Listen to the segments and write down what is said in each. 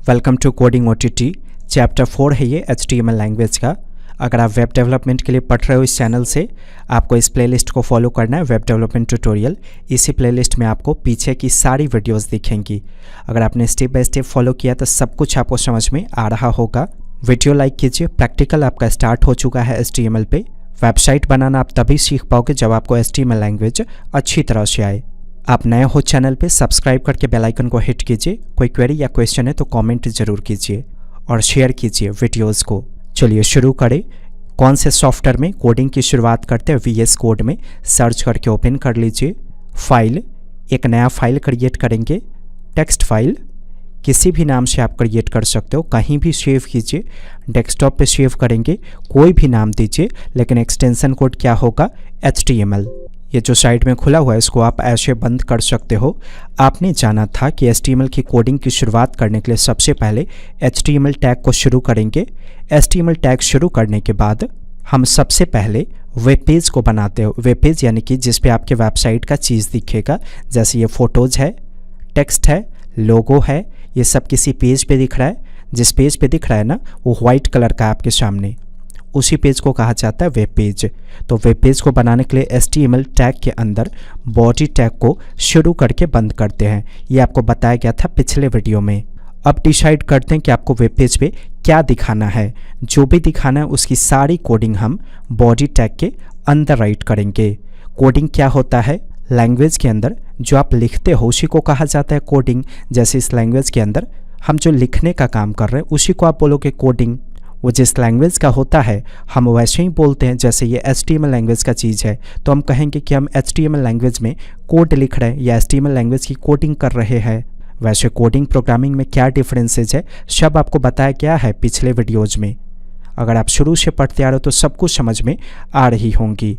Welcome to coding OTT. Chapter 4 है ये HTML language का। अगर आप वेब डेवलपमेंट के लिए पढ़ रहे हो इस चैनल से, आपको इस प्लेलिस्ट को फॉलो करना है, वेब डेवलपमेंट ट्यूटोरियल। इसी प्लेलिस्ट में आपको पीछे की सारी वीडियोस दिखेंगी। अगर आपने स्टेप बाय स्टेप फॉलो किया तो सब कुछ आपको समझ में आ रहा होगा। वीडियो लाइक कीजिए। प्रैक्टिकल आपका स्टार्ट हो चुका है HTML पे। वेबसाइट बनाना आप तभी सीख पाओगे जब आपको HTML लैंग्वेज अच्छी तरह से आए। आप नए हो चैनल पे, सब्सक्राइब करके बेल आइकन को हिट कीजिए। कोई क्वेरी या क्वेश्चन है तो कमेंट ज़रूर कीजिए और शेयर कीजिए वीडियोस को। चलिए शुरू करें। कौन से सॉफ्टवेयर में कोडिंग की शुरुआत करते हैं? VS कोड में सर्च करके ओपन कर लीजिए। फाइल, एक नया फाइल क्रिएट करेंगे। टेक्स्ट फाइल किसी भी नाम से आप क्रिएट कर सकते हो, कहीं भी सेव कीजिए। डेस्कटॉप पे सेव करेंगे, कोई भी नाम दीजिए, लेकिन एक्सटेंशन कोड क्या होगा? HTML। ये जो साइड में खुला हुआ है इसको आप ऐसे बंद कर सकते हो। आपने जाना था कि HTML की कोडिंग की शुरुआत करने के लिए सबसे पहले HTML टैग को शुरू करेंगे। HTML टैग शुरू करने के बाद हम सबसे पहले वेब पेज को बनाते हो। वेब पेज यानी कि जिस पे आपके वेबसाइट का चीज़ दिखेगा, जैसे ये फ़ोटोज़ है, टेक्स्ट है, लोगो है, ये सब किसी पेज पे दिख रहा है। जिस पेज पे दिख रहा है ना, वो वाइट कलर का आपके सामने, उसी पेज को कहा जाता है वेब पेज। तो वेब पेज को बनाने के लिए HTML टैग के अंदर बॉडी टैग को शुरू करके बंद करते हैं। ये आपको बताया गया था पिछले वीडियो में। अब डिसाइड करते हैं कि आपको वेब पेज पे क्या दिखाना है। जो भी दिखाना है उसकी सारी कोडिंग हम बॉडी टैग के अंदर राइट करेंगे। कोडिंग क्या होता है? लैंग्वेज के अंदर जो आप लिखते हो उसी को कहा जाता है कोडिंग। जैसे इस लैंग्वेज के अंदर हम जो लिखने का काम कर रहे हैं उसी को आप बोलोगे कोडिंग। वो जिस लैंग्वेज का होता है हम वैसे ही बोलते हैं। जैसे ये HTML लैंग्वेज का चीज़ है तो हम कहेंगे कि हम HTML लैंग्वेज में कोड लिख रहे हैं या HTML लैंग्वेज की कोडिंग कर रहे हैं। वैसे कोडिंग प्रोग्रामिंग में क्या डिफरेंसेज है सब आपको बताया गया है पिछले वीडियोज़ में। अगर आप शुरू से पढ़ते आ रहे हो तो सब कुछ समझ में आ रही होंगी।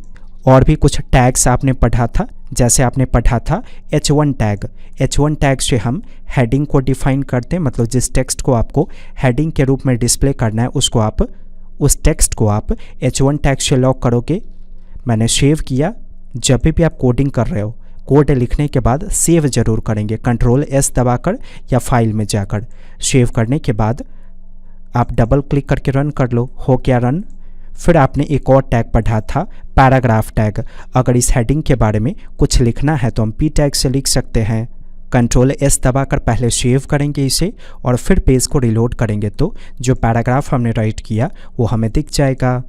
और भी कुछ टैग्स आपने पढ़ा था, जैसे आपने पढ़ा था H1 टैग। H1 टैग से हम हेडिंग को डिफाइन करते हैं, मतलब जिस टेक्स्ट को आपको हेडिंग के रूप में डिस्प्ले करना है उसको आप, उस टेक्स्ट को आप H1 टैग से लॉक करोगे। मैंने सेव किया। जब भी आप कोडिंग कर रहे हो, कोड लिखने के बाद सेव ज़रूर करेंगे, Ctrl+S दबाकर या फाइल में जाकर। सेव करने के बाद आप डबल क्लिक करके रन कर लो। हो क्या रन? फिर आपने एक और टैग पढ़ा था पैराग्राफ टैग। अगर इस हेडिंग के बारे में कुछ लिखना है तो हम P टैग से लिख सकते हैं। Ctrl+S दबाकर पहले सेव करेंगे इसे और फिर पेज को रिलोड करेंगे तो जो पैराग्राफ हमने राइट किया वो हमें दिख जाएगा।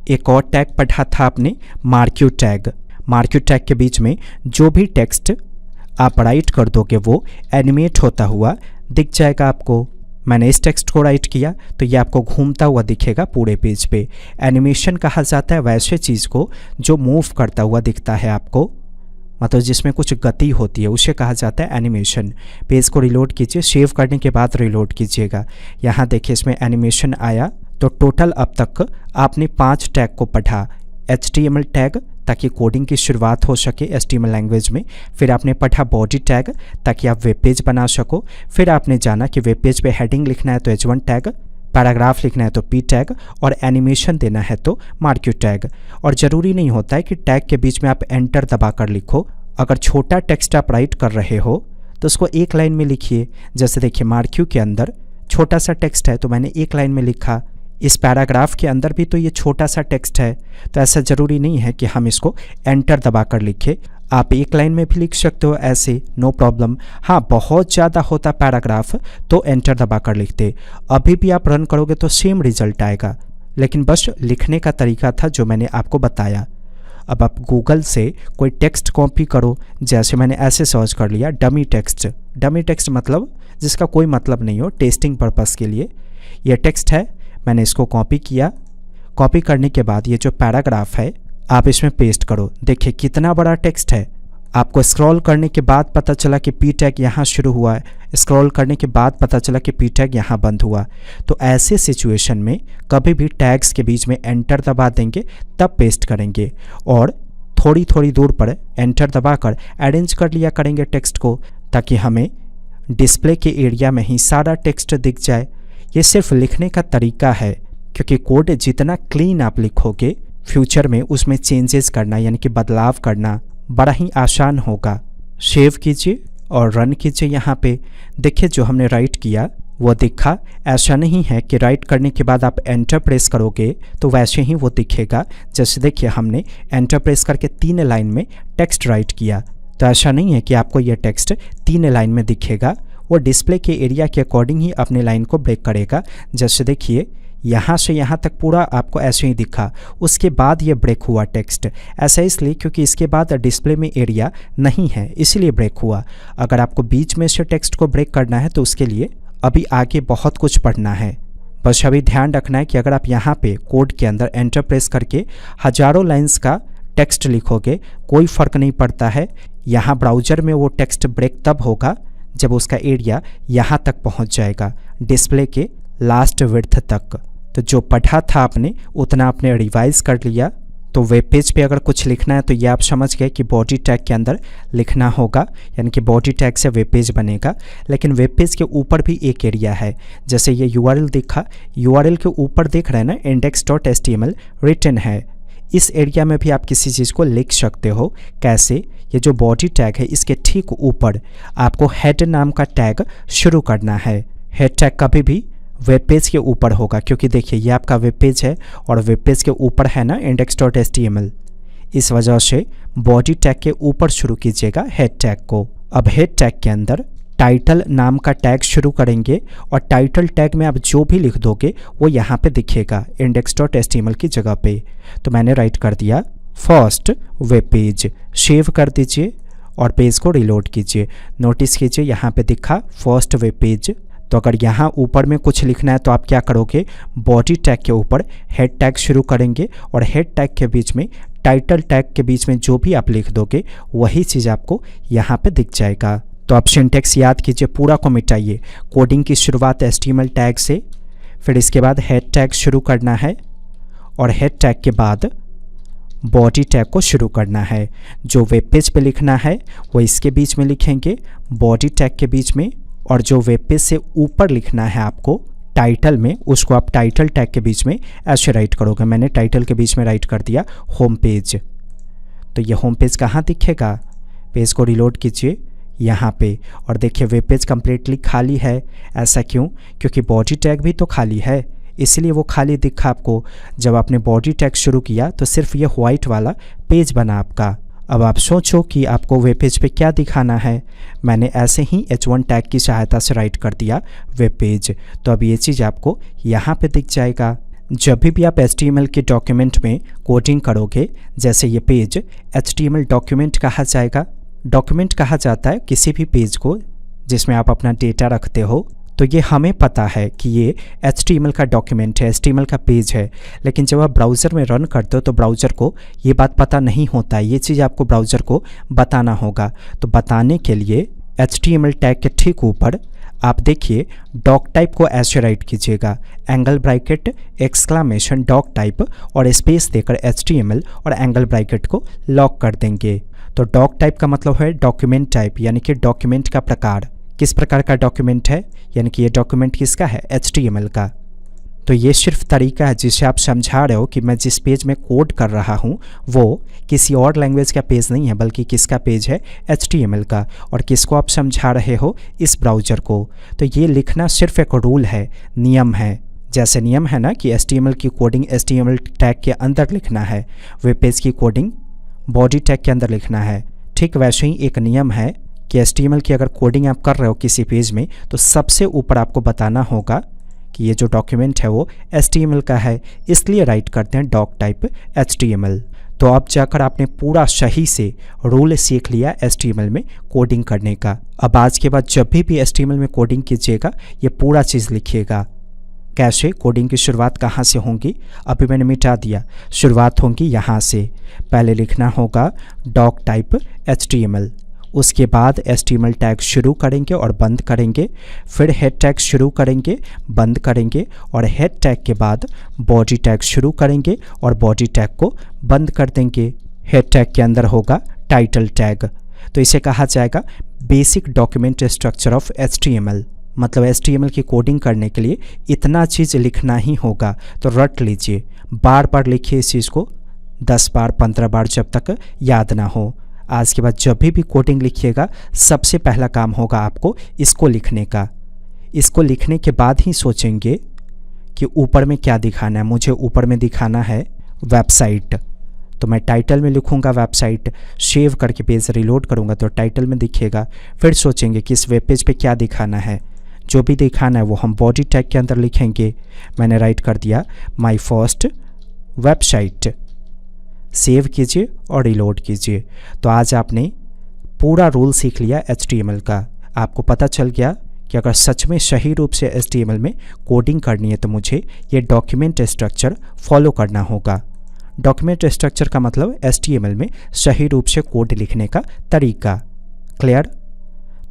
एक और टैग पढ़ा था आपने मार्क्यू टैग। मार्क्यू टैग के बीच में जो भी टेक्स्ट आप राइट कर दोगे वो एनिमेट होता हुआ दिख जाएगा आपको। मैंने इस टेक्स्ट को राइट किया तो ये आपको घूमता हुआ दिखेगा पूरे पेज पे। एनिमेशन कहा जाता है वैसे चीज़ को जो मूव करता हुआ दिखता है आपको, मतलब जिसमें कुछ गति होती है, उसे कहा जाता है एनिमेशन। पेज को रिलोड कीजिए, सेव करने के बाद रिलोड कीजिएगा। यहाँ देखिए इसमें एनिमेशन आया। तो टोटल अब तक आपने 5 टैग को पढ़ा। HTML टैग ताकि कोडिंग की शुरुआत हो सके HTML लैंग्वेज में। फिर आपने पढ़ा बॉडी टैग ताकि आप वेब पेज बना सको। फिर आपने जाना कि वेब पेज पे हेडिंग लिखना है तो H1 टैग, पैराग्राफ लिखना है तो P टैग और एनिमेशन देना है तो मार्क्यू टैग। और ज़रूरी नहीं होता है कि टैग के बीच में आप एंटर दबाकर लिखो। अगर छोटा टेक्स्ट आप राइट कर रहे हो तो उसको एक लाइन में लिखिए। जैसे देखिए मार्क्यू के अंदर छोटा सा टेक्स्ट है तो मैंने एक लाइन में लिखा। इस पैराग्राफ के अंदर भी तो ये छोटा सा टेक्स्ट है, तो ऐसा ज़रूरी नहीं है कि हम इसको एंटर दबाकर लिखें। आप एक लाइन में भी लिख सकते हो ऐसे, नो प्रॉब्लम। हाँ, बहुत ज़्यादा होता पैराग्राफ तो एंटर दबाकर लिखते। अभी भी आप रन करोगे तो सेम रिजल्ट आएगा, लेकिन बस लिखने का तरीका था जो मैंने आपको बताया। अब आप गूगल से कोई टेक्स्ट कॉपी करो। जैसे मैंने ऐसे सर्च कर लिया डमी टेक्स्ट। डमी टेक्स्ट मतलब जिसका कोई मतलब नहीं हो, टेस्टिंग पर्पज़ के लिए। यह टेक्स्ट है, मैंने इसको कॉपी किया। कॉपी करने के बाद ये जो पैराग्राफ है आप इसमें पेस्ट करो। देखिए कितना बड़ा टेक्स्ट है। आपको स्क्रॉल करने के बाद पता चला कि P टैग यहाँ शुरू हुआ है, स्क्रॉल करने के बाद पता चला कि P टैग यहाँ बंद हुआ। तो ऐसे सिचुएशन में कभी भी टैग्स के बीच में एंटर दबा देंगे तब पेस्ट करेंगे, और थोड़ी थोड़ी दूर पर एंटर दबाकर अरेंज कर लिया करेंगे टेक्स्ट को, ताकि हमें डिस्प्ले के एरिया में ही सारा टेक्स्ट दिख जाए। ये सिर्फ लिखने का तरीका है, क्योंकि कोड जितना क्लीन आप लिखोगे फ्यूचर में उसमें चेंजेस करना यानी कि बदलाव करना बड़ा ही आसान होगा। सेव कीजिए और रन कीजिए। यहाँ पे देखिए जो हमने राइट किया वो दिखा। ऐसा नहीं है कि राइट करने के बाद आप एंटर प्रेस करोगे तो वैसे ही वो दिखेगा। जैसे देखिए हमने एंटर प्रेस करके 3 लाइन में टेक्स्ट राइट किया, तो ऐसा नहीं है कि आपको ये टेक्स्ट 3 लाइन में दिखेगा। वो डिस्प्ले के एरिया के अकॉर्डिंग ही अपने लाइन को ब्रेक करेगा। जैसे देखिए यहाँ से यहाँ तक पूरा आपको ऐसे ही दिखा, उसके बाद ये ब्रेक हुआ टेक्स्ट। ऐसा इसलिए क्योंकि इसके बाद डिस्प्ले में एरिया नहीं है, इसीलिए ब्रेक हुआ। अगर आपको बीच में से टेक्स्ट को ब्रेक करना है तो उसके लिए अभी आगे बहुत कुछ पढ़ना है। बस अभी ध्यान रखना है कि अगर आप यहाँ पे कोड के अंदर एंटर प्रेस करके हज़ारों लाइन्स का टेक्स्ट लिखोगे कोई फ़र्क नहीं पड़ता है। यहाँ ब्राउज़र में वो टेक्स्ट ब्रेक तब होगा जब उसका एरिया यहाँ तक पहुँच जाएगा, डिस्प्ले के लास्ट विड्थ तक। तो जो पढ़ा था आपने उतना आपने रिवाइज कर लिया। तो वेब पेज पे अगर कुछ लिखना है तो ये आप समझ गए कि बॉडी टैग के अंदर लिखना होगा, यानी कि बॉडी टैग से वेब पेज बनेगा। लेकिन वेब पेज के ऊपर भी एक एरिया है, जैसे ये URL दिखा, URL के ऊपर देख रहे हैं ना index.html रिटन है। इस एरिया में भी आप किसी चीज़ को लिख सकते हो। कैसे? ये जो बॉडी टैग है इसके ठीक ऊपर आपको हेड नाम का टैग शुरू करना है। हेड टैग कभी भी वेब पेज के ऊपर होगा, क्योंकि देखिए ये आपका वेब पेज है और वेब पेज के ऊपर है ना index.html, इस वजह से बॉडी टैग के ऊपर शुरू कीजिएगा हेड टैग को। अब हेड टैग के अंदर टाइटल नाम का टैग शुरू करेंगे और टाइटल टैग में आप जो भी लिख दोगे वो यहाँ पे दिखेगा index.html की जगह पे। तो मैंने राइट कर दिया फर्स्ट वेब पेज। सेव कर दीजिए और पेज को रिलोड कीजिए। नोटिस कीजिए यहाँ पे दिखा फर्स्ट वेब पेज। तो अगर यहाँ ऊपर में कुछ लिखना है तो आप क्या करोगे, बॉडी टैग के ऊपर हेड टैग शुरू करेंगे और हेड टैग के बीच में टाइटल टैग के बीच में जो भी आप लिख दोगे वही चीज़ आपको यहाँ पे दिख जाएगा। तो आप सिंटैक्स याद कीजिए, पूरा को मिटाइए। कोडिंग की शुरुआत HTML टैग से, फिर इसके बाद हेड टैग शुरू करना है और हेड टैग के बाद बॉडी टैग को शुरू करना है। जो वेब पेज पे लिखना है वो इसके बीच में लिखेंगे, बॉडी टैग के बीच में, और जो वेब पेज से ऊपर लिखना है आपको टाइटल में, उसको आप टाइटल टैग के बीच में ऐसे राइट करोगे। मैंने टाइटल के बीच में राइट कर दिया होम पेज। तो ये होम पेज कहाँ दिखेगा, पेज को रिलोड कीजिए यहाँ पे और देखिए वेब पेज कम्प्लीटली खाली है। ऐसा क्यों? क्योंकि बॉडी टैग भी तो खाली है, इसलिए वो खाली दिखा आपको। जब आपने बॉडी टैग शुरू किया तो सिर्फ ये वाइट वाला पेज बना आपका। अब आप सोचो कि आपको वेब पेज पे क्या दिखाना है। मैंने ऐसे ही H1 टैग की सहायता से राइट कर दिया वेब पेज। तो अब ये चीज़ आपको यहाँ पे दिख जाएगा। जब भी आप HTML के डॉक्यूमेंट में कोडिंग करोगे, जैसे ये पेज HTML डॉक्यूमेंट कहा जाएगा। डॉक्यूमेंट कहा जाता है किसी भी पेज को जिसमें आप अपना डेटा रखते हो। तो ये हमें पता है कि ये HTML का डॉक्यूमेंट है, HTML का पेज है। लेकिन जब आप ब्राउज़र में रन करते हो तो ब्राउज़र को ये बात पता नहीं होता है। ये चीज़ आपको ब्राउज़र को बताना होगा। तो बताने के लिए HTML टैग के ठीक ऊपर आप देखिए डॉक टाइप को ऐसे राइट कीजिएगा, angle bracket exclamation doc type और स्पेस देकर HTML और एंगल ब्रैकेट को लॉक कर देंगे। तो डॉक टाइप का मतलब है डॉक्यूमेंट टाइप, यानी कि डॉक्यूमेंट का प्रकार। किस प्रकार का डॉक्यूमेंट है, यानी कि ये डॉक्यूमेंट किसका है, HTML का। तो ये सिर्फ तरीका है जिससे आप समझा रहे हो कि मैं जिस पेज में कोड कर रहा हूँ वो किसी और लैंग्वेज का पेज नहीं है, बल्कि किसका पेज है, HTML का। और किसको आप समझा रहे हो, इस ब्राउज़र को। तो ये लिखना सिर्फ एक रूल है, नियम है। जैसे नियम है ना कि HTML की कोडिंग HTML टैग के अंदर लिखना है, वेब पेज की कोडिंग बॉडी टैग के अंदर लिखना है। ठीक वैसे ही एक नियम है कि HTML की अगर कोडिंग आप कर रहे हो किसी पेज में तो सबसे ऊपर आपको बताना होगा कि ये जो डॉक्यूमेंट है वो HTML का है, इसलिए राइट करते हैं डॉक टाइप HTML। तो अब जाकर आपने पूरा सही से रूल सीख लिया HTML में कोडिंग करने का। अब आज के बाद जब भी HTML में कोडिंग कीजिएगा ये पूरा चीज़ लिखिएगा। कैसे? कोडिंग की शुरुआत कहाँ से होंगी, अभी मैंने मिटा दिया। शुरुआत होंगी यहाँ से। पहले लिखना होगा डॉक टाइप HTML, उसके बाद HTML टैग शुरू करेंगे और बंद करेंगे, फिर हेड टैग शुरू करेंगे, बंद करेंगे, और हेड टैग के बाद बॉडी टैग शुरू करेंगे और बॉडी टैग को बंद कर देंगे। हेड टैग के अंदर होगा टाइटल टैग। तो इसे कहा जाएगा basic document structure of HTML। मतलब HTML की कोडिंग करने के लिए इतना चीज़ लिखना ही होगा। तो रट लीजिए, बार बार लिखिए इस चीज़ को, 10 बार 15 बार, जब तक याद ना हो। आज के बाद जब भी कोडिंग लिखिएगा सबसे पहला काम होगा आपको इसको लिखने का। इसको लिखने के बाद ही सोचेंगे कि ऊपर में क्या दिखाना है। मुझे ऊपर में दिखाना है वेबसाइट, तो मैं टाइटल में लिखूंगा वेबसाइट। सेव करके पेज रिलोड करूंगा तो टाइटल में दिखेगा। फिर सोचेंगे कि इस वेब पेज पे क्या दिखाना है। जो भी दिखाना है वो हम बॉडी टैग के अंदर लिखेंगे। मैंने राइट कर दिया माय फर्स्ट वेबसाइट। सेव कीजिए और रिलोड कीजिए। तो आज आपने पूरा रूल सीख लिया HTML का। आपको पता चल गया कि अगर सच में सही रूप से HTML में कोडिंग करनी है तो मुझे ये डॉक्यूमेंट स्ट्रक्चर फॉलो करना होगा। डॉक्यूमेंट स्ट्रक्चर का मतलब HTML में सही रूप से कोड लिखने का तरीका। क्लियर?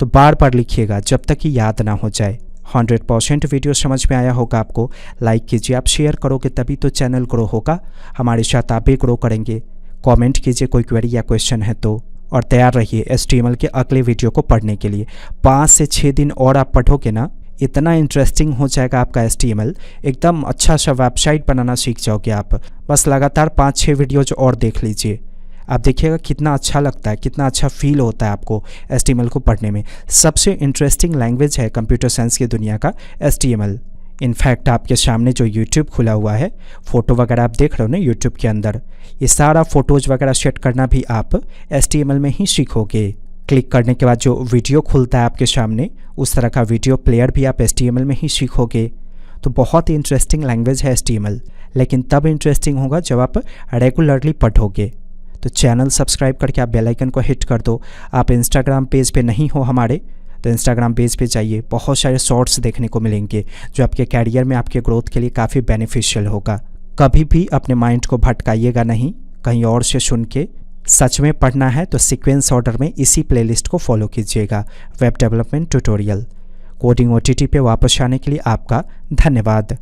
तो बार बार लिखिएगा जब तक कि याद ना हो जाए। 100% वीडियो समझ में आया होगा आपको। लाइक कीजिए, आप शेयर करोगे तभी तो चैनल ग्रो होगा। हमारे साथ आप भी ग्रो करेंगे। कमेंट कीजिए कोई क्वेरी या क्वेश्चन है तो, और तैयार रहिए HTML के अगले वीडियो को पढ़ने के लिए। 5 से 6 दिन और आप पढ़ोगे ना, इतना इंटरेस्टिंग हो जाएगा आपका HTML। एकदम अच्छा सा वेबसाइट बनाना सीख जाओगे आप। बस लगातार 5-6 वीडियोज और देख लीजिए, आप देखिएगा कितना अच्छा लगता है, कितना अच्छा फील होता है आपको HTML को पढ़ने में। सबसे इंटरेस्टिंग लैंग्वेज है कंप्यूटर साइंस की दुनिया का HTML। इनफैक्ट आपके सामने जो YouTube खुला हुआ है, फ़ोटो वगैरह आप देख रहे हो ना YouTube के अंदर, ये सारा फ़ोटोज़ वगैरह सेट करना भी आप HTML में ही सीखोगे। क्लिक करने के बाद जो वीडियो खुलता है आपके सामने, उस तरह का वीडियो प्लेयर भी आप HTML में ही सीखोगे। तो बहुत ही इंटरेस्टिंग लैंग्वेज है HTML, लेकिन तब इंटरेस्टिंग होगा जब आप रेगुलरली पढ़ोगे। तो चैनल सब्सक्राइब करके आप बेल आइकन को हिट कर दो। आप इंस्टाग्राम पेज पे नहीं हो हमारे, तो इंस्टाग्राम पेज पे जाइए। बहुत सारे शॉर्ट्स देखने को मिलेंगे जो आपके कैरियर में, आपके ग्रोथ के लिए काफ़ी बेनिफिशियल होगा। कभी भी अपने माइंड को भटकाइएगा नहीं कहीं और से सुन के। सच में पढ़ना है तो सीक्वेंस ऑर्डर में इसी प्लेलिस्ट को फॉलो कीजिएगा। Web development tutorial. Coding OTT पे वापस आने के लिए आपका धन्यवाद।